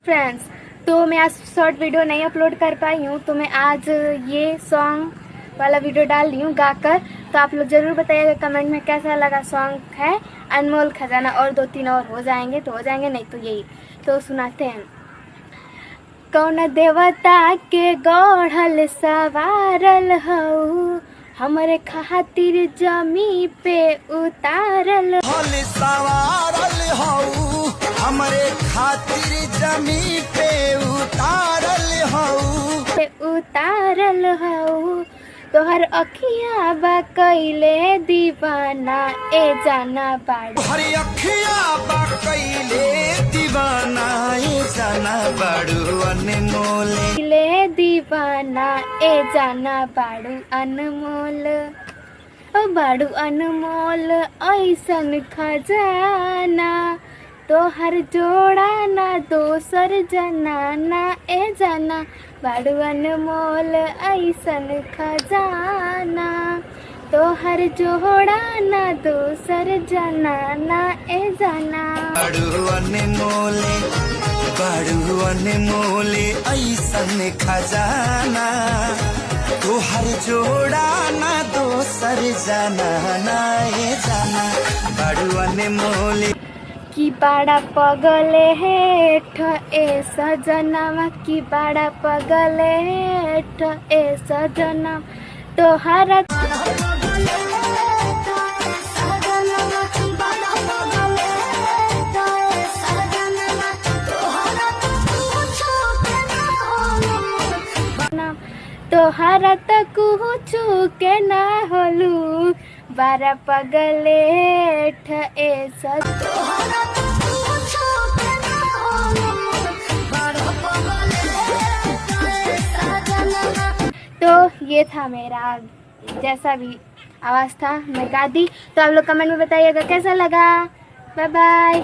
Friends, तो मैं आज शॉर्ट वीडियो नहीं अपलोड कर पाई हूँ, तो मैं आज ये सॉन्ग वाला वीडियो डाल रही हूँ गाकर। तो आप लोग ज़रूर बताइएगा कमेंट में कैसा लगा। सॉन्ग है अनमोल खजाना, और 2-3 और हो जाएंगे तो हो जाएंगे, नहीं तो यही। तो सुनाते हैं। कौन देवता के गढ़ल सवारल हऊ, हमरे खातिर जमी पे उतारल हमरे खातिर जमी पे उतारल हऊ। तोहर अखिया बा कइले दीवाना, ए जाना बाड़ू। हर अखिया बा कइले दीवाना, ए जाना बाड़ू अनमोल। कइले दीवाना, ए जाना बाड़ू अनमोल। ओ बाड़ू अनमोल ऐसन खजाना, तोहर जोड़ा ना दोसर जनाना, ए जाना बाड़ू अनमोल ऐसन खजाना, तोहर जोड़ा ना दोसर जनाना, ए जाना बाड़ू अनमोल ऐसन खजाना, तोहर जोड़ा ना दोसर जनाना, ए जाना बाड़ू अनमोल। की बाड़ा पगले हेठ ए सजनावा, की बाड़ा पगले हेठ ए सजना, तोहरा तोहरा त कुछु के ना होलू, बारा पगले हेठ ए सजना। तो ये था मेरा, जैसा भी आवाज़ था मैं गा दी। तो आप लोग कमेंट में बताइएगा कैसा लगा। Bye by.